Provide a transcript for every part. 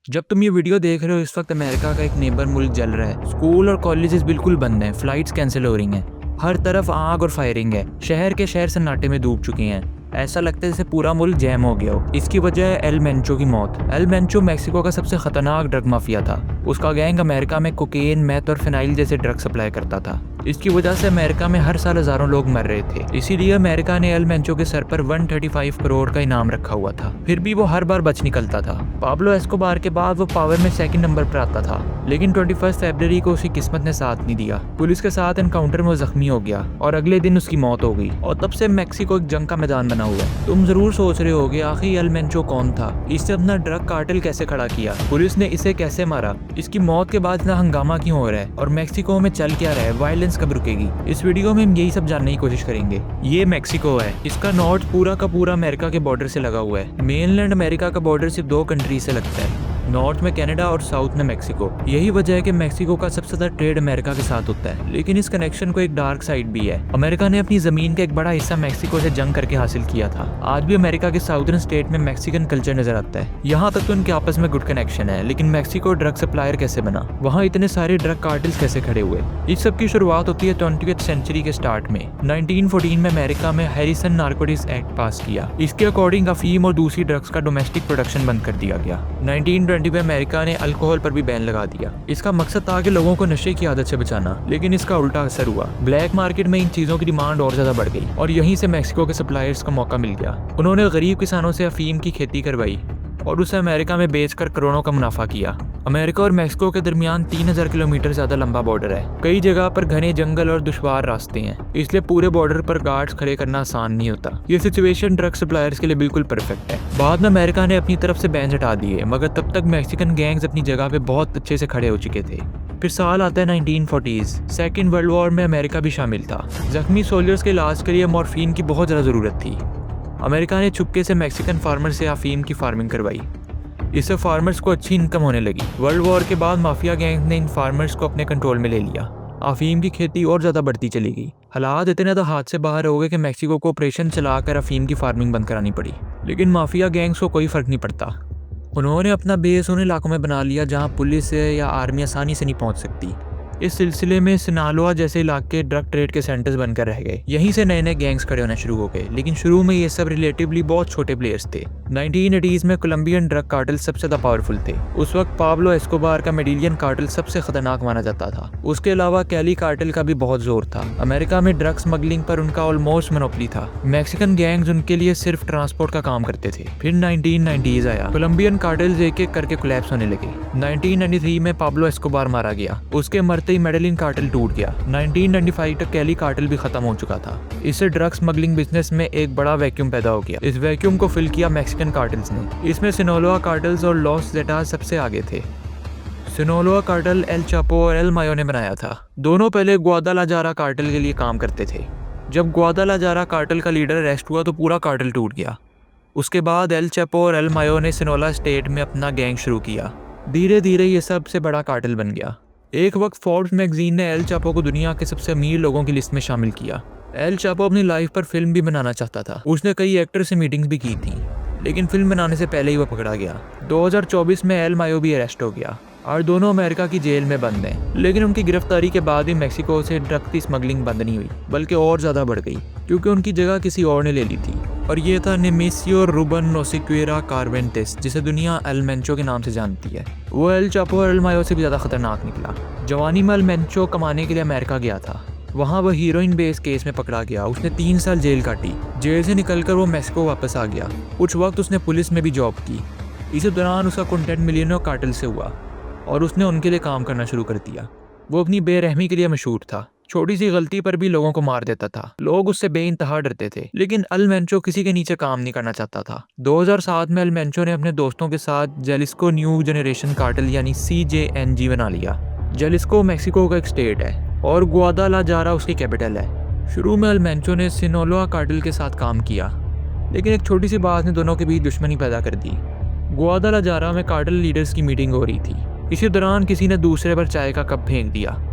जब तुम ये वीडियो देख रहे हो इस वक्त अमेरिका का एक नेबर मुल्क जल रहा है। स्कूल और कॉलेजेस बिल्कुल बंद हैं, फ्लाइट्स कैंसिल हो रही हैं, हर तरफ आग और फायरिंग है। शहर के शहर सन्नाटे में डूब चुके हैं। ऐसा लगता है जैसे पूरा मुल्क जैम हो गया हो। इसकी वजह है एल मेंचो की मौत। एल मेंचो मैक्सिको का सबसे खतरनाक ड्रग माफिया था। उसका गैंग अमेरिका में कोकेन, मैथ और फिनाइल जैसे ड्रग सप्लाई करता था। इसकी वजह से अमेरिका में हर साल हजारों लोग मर रहे थे। इसीलिए अमेरिका ने एल मेंचो के सर पर 135 करोड़ का इनाम रखा हुआ था। फिर भी वो हर बार बच निकलता था। पाब्लो एस्कोबार के बाद वो पावर में सेकंड नंबर पर आता था, लेकिन 21 फरवरी को उसकी किस्मत ने साथ नहीं दिया। पुलिस के साथ एनकाउंटर में वो जख्मी हो गया और अगले दिन उसकी मौत हो गई। और तब से मैक्सिको एक जंग का मैदान बना हुआ है। तुम जरूर सोच रहे होगे आखिर एल मेंचो कौन था, इसने अपना ड्रग कार्टेल कैसे खड़ा किया, पुलिस ने इसे कैसे मारा, इसकी मौत के बाद इतना हंगामा क्यों हो रहा है और मैक्सिको में चल क्या रहा है, वायलेंस कब रुकेगी। इस वीडियो में हम यही सब जानने की कोशिश करेंगे। ये मैक्सिको है। इसका नॉर्थ पूरा का पूरा अमेरिका के बॉर्डर से लगा हुआ है। मेनलैंड अमेरिका का बॉर्डर सिर्फ 2 कंट्री से लगता है, नॉर्थ में कनाडा और साउथ में मैक्सिको। यही वजह है कि मैक्सिको का सबसे ज्यादा ट्रेड अमेरिका के साथ होता है। लेकिन इस कनेक्शन को एक डार्क साइड भी है। अमेरिका ने अपनी जमीन का एक बड़ा हिस्सा मैक्सिको से जंग करके हासिल किया था। आज भी अमेरिका के साउदर्न स्टेट में मैक्सिकन कल्चर नजर आता है। यहाँ तक तो उनके आपस में गुड कनेक्शन है, लेकिन मैक्सिको ड्रग सप्लायर कैसे बना, वहाँ इतने सारे ड्रग कार्टेल्स कैसे खड़े हुए। इस सब की शुरुआत होती है 20वीं सेंचुरी के स्टार्ट में। 1914 में अमेरिका में हैरिसन नार्कोटिक्स एक्ट पास किया। इसके अकॉर्डिंग अफीम और दूसरी ड्रग्स का डोमेस्टिक प्रोडक्शन बंद कर दिया गया। 1920 में अमेरिका ने अल्कोहल पर भी बैन लगा दिया। इसका मकसद था कि लोगों को नशे की आदत से बचाना, लेकिन इसका उल्टा असर हुआ। ब्लैक मार्केट में इन चीजों की डिमांड और ज्यादा बढ़ गई और यहीं से मैक्सिको के सप्लायर्स को मौका मिल गया। उन्होंने गरीब किसानों से अफीम की खेती करवाई और उसे अमेरिका में बेचकर करोड़ों का मुनाफा किया। अमेरिका और मैक्सिको के दरमियान 3000 किलोमीटर ज्यादा लंबा बॉर्डर है। कई जगह पर घने जंगल और दुश्वार रास्ते हैं, इसलिए पूरे बॉर्डर पर गार्ड्स खड़े करना आसान नहीं होता। ये सिचुएशन ड्रग सप्लायर्स के लिए बिल्कुल परफेक्ट है। बाद में अमेरिका ने अपनी तरफ से बैन हटा दिए, मगर तब तक मैक्सिकन गैंग्स अपनी जगह पे बहुत अच्छे से खड़े हो चुके थे। फिर साल आता है 1940। सेकेंड वर्ल्ड वॉर में अमेरिका भी शामिल था। जख्मी सोल्जर्स के इलाज के लिए मॉर्फिन की बहुत ज़्यादा ज़रूरत थी। अमेरिका ने चुपके से मैक्सिकन फार्मर से अफीम की फार्मिंग करवाई। इससे फार्मर्स को अच्छी इनकम होने लगी। वर्ल्ड वॉर के बाद माफिया गैंग ने इन फार्मर्स को अपने कंट्रोल में ले लिया। अफीम की खेती और ज़्यादा बढ़ती चली गई। हालात इतने तो हाथ से बाहर हो गए कि मैक्सिको को ऑपरेशन चलाकर अफीम की फार्मिंग बंद करानी पड़ी। लेकिन माफिया गैंग्स को कोई फ़र्क नहीं पड़ता। उन्होंने अपना बेस उन इलाकों में बना लिया जहाँ पुलिस या आर्मी आसानी से नहीं पहुँच सकती। इस सिलसिले में सिनालोआ जैसे इलाके ड्रग ट्रेड के सेंटर्स बनकर रह गए। यहीं से नए नए गैंग्स खड़े होना शुरू हो गए, लेकिन शुरू में ये सब रिलेटिवली बहुत छोटे प्लेयर्स थे। 1980s में कोलंबियन ड्रग कार्टेल सबसे ज़्यादा पावरफुल थे। उस वक्त पाब्लो एस्कोबार का मेडिलियन कार्टेल सबसे खतरनाक माना जाता था। उसके अलावा कैली कार्टेल का भी बहुत जोर था। अमेरिका में ड्रग स्मगलिंग पर उनका ऑलमोस्ट मोनोपोली था। मैक्सिकन गैंग्स उनके लिए सिर्फ ट्रांसपोर्ट का काम करते थे। फिर 1990s आया। कोलंबियन कार्टेल्स एक एक करके कोलैप्स होने लगे। 1993 में पाब्लो एस्कोबार मारा गया। उसके मरते ही मेडेलिन कार्टेल टूट गया। 1995 तक कैली कार्टेल भी खत्म हो चुका था। इससे ड्रग स्मगलिंग बिजनेस में एक बड़ा वैक्यूम पैदा हो गया। इस वैक्यूम को फिल किया मैक्सिकन कार्टेल्स ने। इसमें सिनोलोआ कार्टेल्स और लॉस जेटास सबसे आगे थे। सिनोलोआ कार्टेल एल चापो और एल मायो ने बनाया था। दोनों पहले ग्वादालाजारा कार्टेल के लिए काम करते थे। जब ग्वादालाजारा कार्टेल का लीडर अरेस्ट हुआ तो पूरा कार्टेल टूट गया। उसके बाद एल चापो और एल मायो ने सिनोला स्टेट में अपना गैंग शुरू किया। धीरे धीरे ये सबसे बड़ा कार्टेल बन गया। एक वक्त फोर्ब्स मैगजीन ने एल चापो को दुनिया के सबसे अमीर लोगों की लिस्ट में शामिल किया। एल चापो अपनी लाइफ पर फिल्म भी बनाना चाहता था। उसने कई एक्टर से मीटिंग्स भी की थी, लेकिन फिल्म बनाने से पहले ही वह पकड़ा गया। 2024 में एल मायो भी अरेस्ट हो गया और दोनों अमेरिका की जेल में बंद हैं। लेकिन उनकी गिरफ्तारी के बाद भी मैक्सिको से ड्रग की स्मगलिंग बंद नहीं हुई, बल्कि और ज़्यादा बढ़ गई, क्योंकि उनकी जगह किसी और ने ले ली थी। और ये था नेमेसियो रूबन नोसिक्वेरा कार्वेंटेस, जिसे दुनिया एल मेंचो के नाम से जानती है। वो एल चापो और एल मायो से भी ज़्यादा खतरनाक निकला। जवानी में एल मेंचो कमाने के लिए अमेरिका गया था। वहाँ वह हीरोइन बेस केस में पकड़ा गया। उसने 3 साल जेल काटी। जेल से निकलकर वो मैक्सिको वापस आ गया। कुछ वक्त उसने पुलिस में भी जॉब की। इसी दौरान उसका कॉन्टैक्ट मिलियनों कार्टेल से हुआ और उसने उनके लिए काम करना शुरू कर दिया। वो अपनी बेरहमी के लिए मशहूर था। छोटी सी गलती पर भी लोगों को मार देता था। लोग उससे बेइंतहा डरते थे। लेकिन एल मेंचो किसी के नीचे काम नहीं करना चाहता था। 2007 में एल मेंचो ने अपने दोस्तों के साथ जेलिस्को न्यू जनरेशन कार्टेल यानी CJNG बना लिया। जेलिस्को मैक्सिको का एक स्टेट है और ग्वादालाजारा उसकी कैपिटल है। शुरू में एल मेंचो ने सिनोलोआ कार्टेल के साथ काम किया, लेकिन एक छोटी सी बात ने दोनों के बीच दुश्मनी पैदा कर दी। ग्वादालाजारा में कार्टेल लीडर्स की मीटिंग हो रही थी। इसी दौरान किसी ने दूसरे पर चाय का कप फेंक दिया।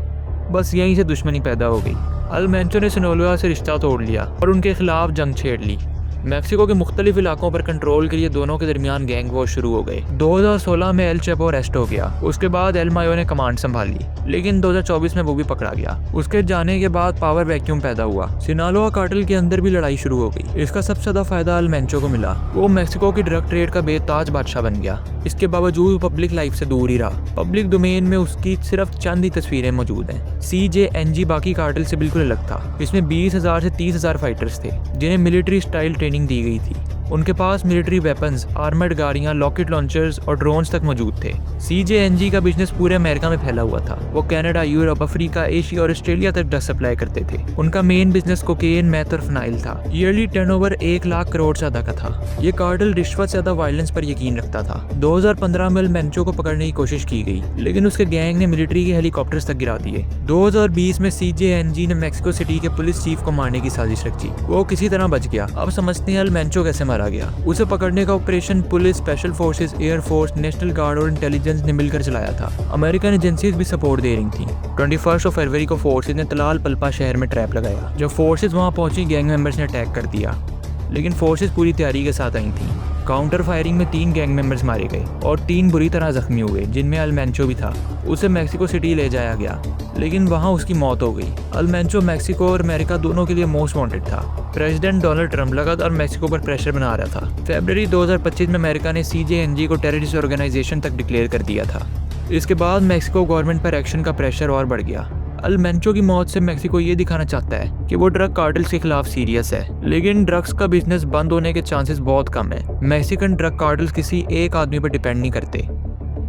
बस यहीं से दुश्मनी पैदा हो गई। एल मेंचो ने सिनोलोआ से रिश्ता तोड़ लिया और उनके खिलाफ जंग छेड़ ली। मैक्सिको के मुख्तलिफ इलाकों पर कंट्रोल के लिए दोनों के दरमियान गैंग वॉर शुरू हो गए। 2016 में एल चैपो अरेस्ट हो गया। उसके बाद एल मायो ने कमांड संभाली, लेकिन 2024 में वो भी पकड़ा गया। उसके जाने के बाद पावर वैक्यूम पैदा हुआ। सिनालोआ कार्टेल के अंदर भी लड़ाई शुरू हो गई। इसका सबसे ज्यादा फायदा अल मेंचो को मिला। वो मैक्सिको की ड्रग ट्रेड का बेताज बादशाह बन गया। इसके बावजूद पब्लिक लाइफ से दूर ही रहा। पब्लिक डोमेन में उसकी सिर्फ चंद ही तस्वीरें मौजूद हैं। CJNG बाकी कार्टेल से बिल्कुल अलग था। इसमें 20,000 से 30,000 फाइटर्स थे जिन्हें मिलिट्री स्टाइल ट्रेनिंग दी गई थी। उनके पास मिलिट्री वेपन्स, आर्मर्ड गाड़ियां, रॉकेट लॉन्चर्स और ड्रोन्स तक मौजूद थे। CJNG का बिजनेस पूरे अमेरिका में फैला हुआ था। वो कनाडा, यूरोप, अफ्रीका, एशिया और ऑस्ट्रेलिया तक ड्रग सप्लाई करते थे। उनका मेन बिजनेस कोकेन, मैथ और फिनाइल था। ईयरली टर्नओवर 1 लाख करोड़ से ज्यादा का था। ये कार्टेल रिश्वत से ज्यादा वायलेंस पर यकीन रखता था। 2015 में मेंचो को पकड़ने की कोशिश की गई, लेकिन उसके गैंग ने मिलिट्री के हेलीकॉप्टर्स तक गिरा दिए। 2020 में CJNG ने मैक्सिको सिटी के पुलिस चीफ को मारने की साजिश रची। वो किसी तरह बच गया। अब समझते हैं अल मेंचो कैसे मारा गया। उसे पकड़ने का operation police, special forces, air force, national guard और इंटेलिजेंस ने मिलकर चलाया था। अमेरिकन एजेंसीज भी सपोर्ट दे रही थी। 21 फरवरी को फोर्सेस ने तलाल पल्पा शहर में ट्रैप लगाया। जब फोर्सेस वहां पहुंची, गैंग मेंबर्स ने अटैक कर दिया, लेकिन फोर्सेस पूरी तैयारी के साथ आई थी। काउंटर फायरिंग में 3 गैंग मेंबर्स मारे गए और 3 बुरी तरह जख्मी हुए, जिनमें अल मेंचो भी था। उसे मैक्सिको सिटी ले जाया गया, लेकिन वहां उसकी मौत हो गई। अल मेंचो मैक्सिको और अमेरिका दोनों के लिए मोस्ट वांटेड था। प्रेसिडेंट डोनाल्ड ट्रंप लगातार मैक्सिको पर प्रेशर बना रहा था। फरवरी 2025 में अमेरिका ने CJNG को टेररिस्ट ऑर्गेनाइजेशन तक डिक्लेयर कर दिया था। इसके बाद मैक्सिको गवर्नमेंट पर एक्शन का प्रेशर और बढ़ गया। अल मेंचो की मौत से मैक्सिको ये दिखाना चाहता है कि वो ड्रग कार्टेल्स के खिलाफ सीरियस है, लेकिन ड्रग्स का बिजनेस बंद होने के चांसेस बहुत कम है। मैक्सिकन ड्रग कार्टेल्स किसी एक आदमी पर डिपेंड नहीं करते।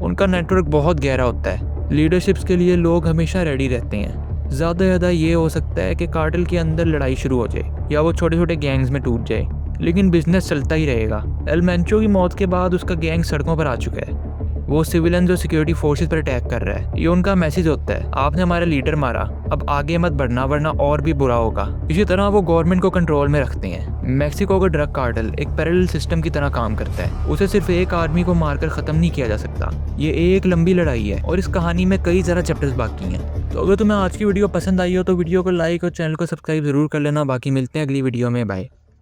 उनका नेटवर्क बहुत गहरा होता है। लीडरशिप्स के लिए लोग हमेशा रेडी रहते हैं। ज़्यादा ये हो सकता है कि कार्टेल के अंदर लड़ाई शुरू हो जाए या वो छोटे छोटे गैंग्स में टूट जाए, लेकिन बिजनेस चलता ही रहेगा। एल मेंचो की मौत के बाद उसका गैंग सड़कों पर आ चुका है। वो सिविलियंस और सिक्योरिटी फोर्सेस पर अटैक कर रहा है। ये उनका मैसेज होता है, आपने हमारा लीडर मारा, अब आगे मत बढ़ना वरना और भी बुरा होगा। इसी तरह वो गवर्नमेंट को कंट्रोल में रखते हैं। मैक्सिको का ड्रग कार्टेल एक पैरेलल सिस्टम की तरह काम करता है। उसे सिर्फ एक आदमी को मारकर खत्म नहीं किया जा सकता। ये एक लंबी लड़ाई है और इस कहानी में कई ज़्यादा चैप्टर्स बाकी हैं। तो अगर तुम्हें आज की वीडियो पसंद आई हो तो वीडियो को लाइक और चैनल को सब्सक्राइब जरूर कर लेना। बाकी मिलते हैं अगली वीडियो में। बाय।